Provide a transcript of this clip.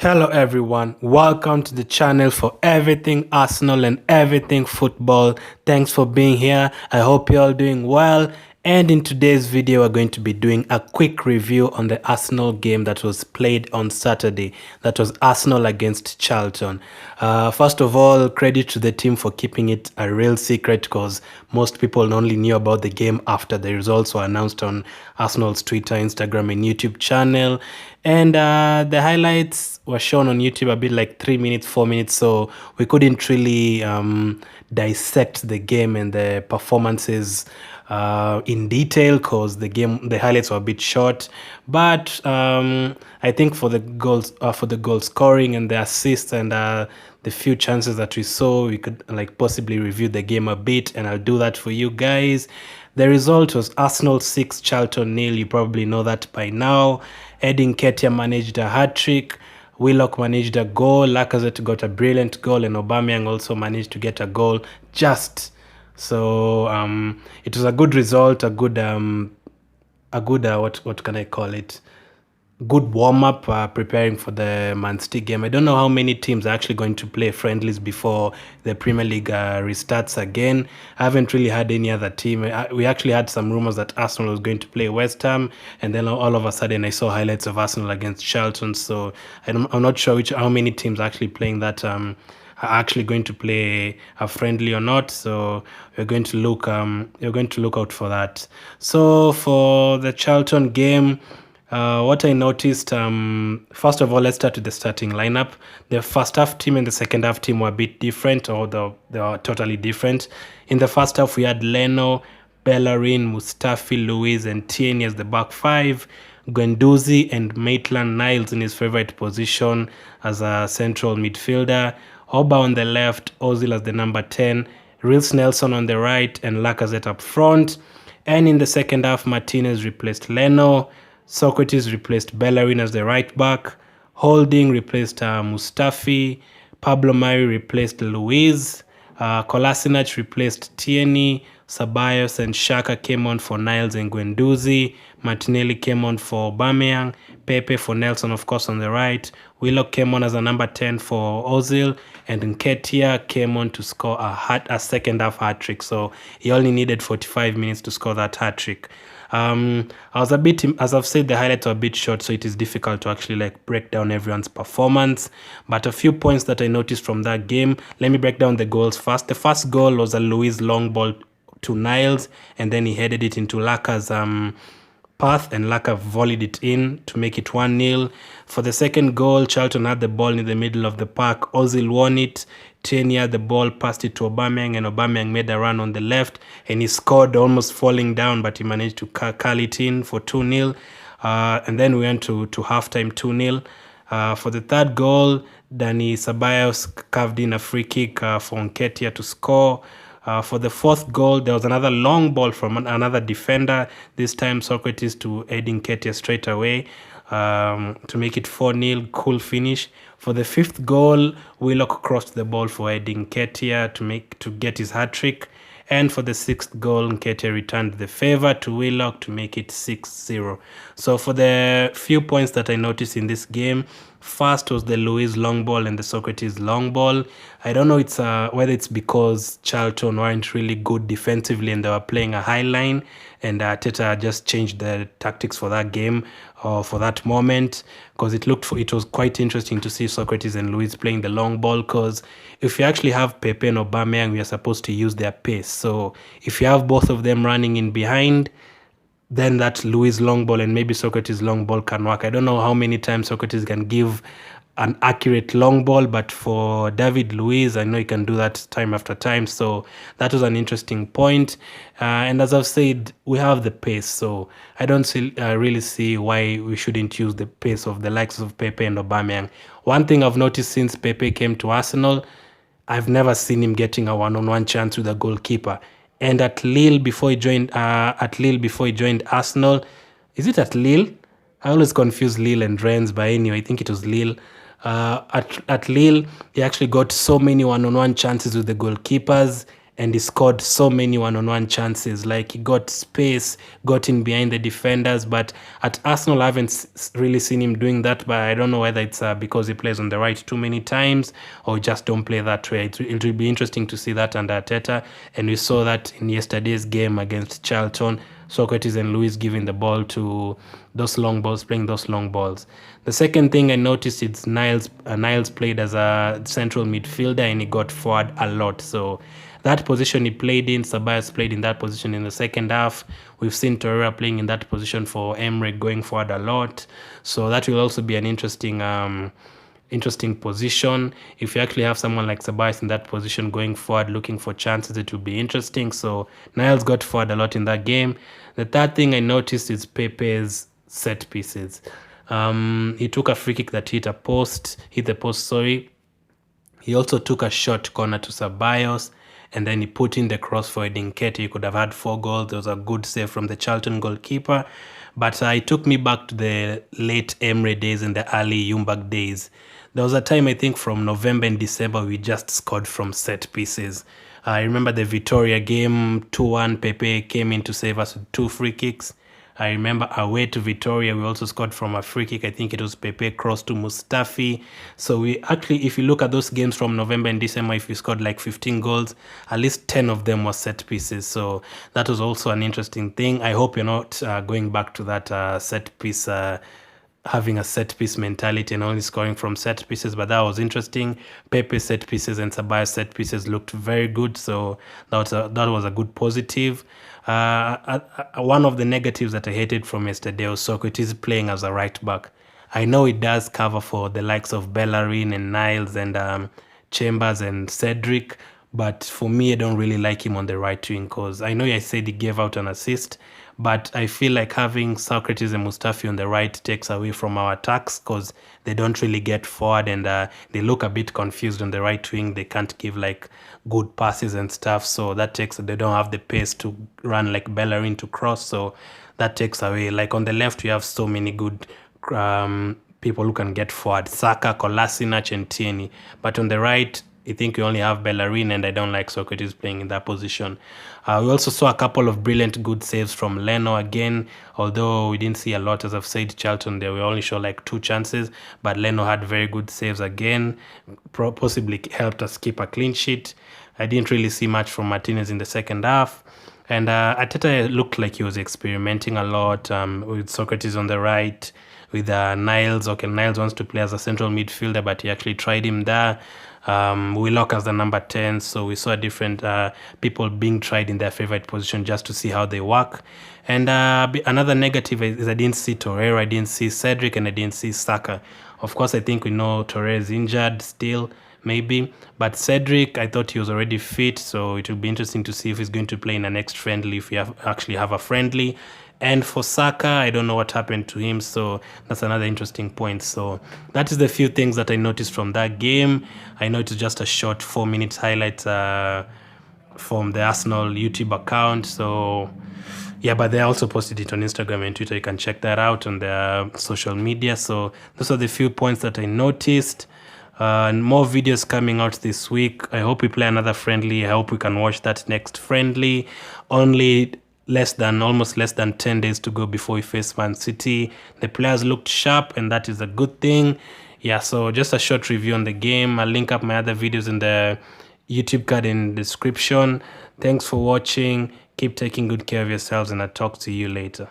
Hello everyone, welcome to the channel for everything Arsenal and everything football. Thanks for being here. I hope you're all doing well. And in today's video, we're going to be doing a quick review on the Arsenal game that was played on Saturday. That was Arsenal against Charlton. First of all, credit to the team for keeping it a real secret because most people only knew about the game after the results were announced on Arsenal's Twitter, Instagram, and YouTube channel. And the highlights were shown on YouTube a bit like 3 minutes, 4 minutes, so we couldn't really dissect the game and the performances in detail because the highlights were a bit short. But I think for the goal scoring and the assists and the few chances that we saw, we could like possibly review the game a bit, and I'll do that for you guys. The result was Arsenal 6, Charlton 0. You probably know that by now. Nketiah managed a hat-trick. Willock managed a goal. Lacazette got a brilliant goal, and Aubameyang also managed to get a goal. So it was a good result, a good what can I call it? Good warm-up preparing for the Man City game. I don't know how many teams are actually going to play friendlies before the Premier League restarts again. I haven't really had any other team. We actually had some rumors that Arsenal was going to play West Ham, and then all of a sudden I saw highlights of Arsenal against Charlton. So I'm not sure how many teams are actually playing that are actually going to play a friendly or not. So we're going to look out for that. So for the Charlton game, what I noticed, first of all, let's start with the starting lineup. The first half team and the second half team were a bit different, or they are totally different. In the first half, we had Leno, Bellerin, Mustafi, Luiz, and Tierney as the back five. Guendouzi and Maitland Niles in his favorite position as a central midfielder. Oba on the left, Ozil as the number 10, Reece Nelson on the right, and Lacazette up front. And in the second half, Martinez replaced Leno. Sokratis replaced Bellerin as the right back. Holding replaced Mustafi. Pablo Mari replaced Luiz. Kolasinac replaced Tierney. Ceballos and Xhaka came on for Niles and Guendouzi. Martinelli came on for Aubameyang. Pepe for Nelson, of course, on the right. Willock came on as a number 10 for Ozil. And Nketiah came on to score a second half hat-trick. So he only needed 45 minutes to score that hat-trick. I was a bit, as I've said, the highlights are a bit short, so it is difficult to actually like break down everyone's performance. But a few points that I noticed from that game. Let me break down the goals first. The first goal was a Luiz long ball to Niles, and then he headed it into Laka's path, and Laka volleyed it in to make it 1-0. For the second goal, Charlton had the ball in the middle of the park. Ozil won it. Tierney had the ball, passed it to Aubameyang, and Aubameyang made a run on the left, and he scored almost falling down, but he managed to curl it in for 2-0. And then we went to halftime 2-0. For the third goal, Dani Ceballos carved in a free kick for Nketiah to score. For the fourth goal, there was another long ball from another defender, this time Sokratis to Nketiah straight away to make it 4-0, cool finish. For the fifth goal, Willock crossed the ball for Nketiah to get his hat-trick. And for the sixth goal, Nketiah returned the favor to Willock to make it 6-0. So for the few points that I noticed in this game, first was the Luiz long ball and the Sokratis long ball. I don't know whether it's because Charlton weren't really good defensively and they were playing a high line, and Arteta just changed the tactics for that game or for that moment, because it was quite interesting to see Sokratis and Luiz playing the long ball, because if you actually have Pepe and Aubameyang, we are supposed to use their pace. So if you have both of them running in behind, then that Luiz long ball and maybe Sokratis long ball can work. I don't know how many times Sokratis can give an accurate long ball, but for David Luiz, I know he can do that time after time. So that was an interesting point. And as I've said, we have the pace, so I don't really see why we shouldn't use the pace of the likes of Pepe and Aubameyang. One thing I've noticed since Pepe came to Arsenal, I've never seen him getting a one-on-one chance with a goalkeeper. And at Lille before he joined Arsenal, is it at Lille? I always confuse Lille and Rennes, but anyway, I think it was Lille. At Lille, he actually got so many one-on-one chances with the goalkeepers, and he scored so many one-on-one chances. Like, he got space, got in behind the defenders. But at Arsenal, I haven't really seen him doing that. But I don't know whether it's because he plays on the right too many times, or just don't play that way. It will be interesting to see that under Arteta. And we saw that in yesterday's game against Charlton. Sokratis and Luis giving the ball to those long balls, playing those long balls. The second thing I noticed is Niles played as a central midfielder, and he got forward a lot. So that position he played in, Ceballos played in that position in the second half. We've seen Torreira playing in that position for Emre, going forward a lot. So that will also be an interesting position. If you actually have someone like Ceballos in that position going forward, looking for chances, it will be interesting. So Niles got forward a lot in that game. The third thing I noticed is Pepe's set pieces. He took a free kick that hit the post. He also took a short corner to Ceballos, and then he put in the cross for Nketiah. He could have had 4 goals. There was a good save from the Charlton goalkeeper. But it took me back to the late Emre days and the early Ljungberg days. There was a time, I think, from November and December, we just scored from set pieces. I remember the Victoria game, 2-1, Pepe came in to save us with 2 free kicks. I remember away to Victoria, we also scored from a free kick. I think it was Pepe cross to Mustafi. So we actually, if you look at those games from November and December, if we scored like 15 goals, at least 10 of them were set pieces. So that was also an interesting thing. I hope you're not going back to that set piece, having a set piece mentality and only scoring from set pieces, but that was interesting. Pepe set pieces and Ceballos set pieces looked very good, so that was a good positive. One of the negatives that I hated from yesterday was Sokratis playing as a right back. I know it does cover for the likes of Bellerin and Niles and Chambers and Cedric, but for me, I don't really like him on the right wing, because I know I said he gave out an assist, but I feel like having Sokratis and Mustafi on the right takes away from our attacks, because they don't really get forward, and they look a bit confused on the right wing. They can't give like good passes and stuff, so that takes, they don't have the pace to run like Bellerin to cross, so that takes away. Like on the left, we have so many good people who can get forward, Saka, Kolasinac and Tierney, but on the right, I think we only have Bellerin, and I don't like Sokratis playing in that position. We also saw a couple of brilliant good saves from Leno again, although we didn't see a lot. As I've said, Charlton, they only show like 2 chances, but Leno had very good saves again, possibly helped us keep a clean sheet. I didn't really see much from Martinez in the second half. And Arteta looked like he was experimenting a lot with Sokratis on the right, with Niles. Okay, Niles wants to play as a central midfielder, but he actually tried him there. Willock as the number 10, so we saw different people being tried in their favorite position just to see how they work. And another negative is I didn't see Torreira, I didn't see Cedric, and I didn't see Saka. Of course, I think we know Torreira is injured still, maybe, but Cedric, I thought he was already fit, so it will be interesting to see if he's going to play in the next friendly, if we actually have a friendly. And for Saka, I don't know what happened to him, so that's another interesting point. So that is the few things that I noticed from that game. I know it's just a short 4 minutes highlight from the Arsenal YouTube account. So yeah, but they also posted it on Instagram and Twitter. You can check that out on their social media. So those are the few points that I noticed. And more videos coming out this week. I hope we play another friendly. I hope we can watch that next friendly. Only almost less than 10 days to go before we face Man City. The players looked sharp, and that is a good thing. Yeah, so just a short review on the game. I'll link up my other videos in the YouTube card in the description. Thanks for watching. Keep taking good care of yourselves, and I'll talk to you later.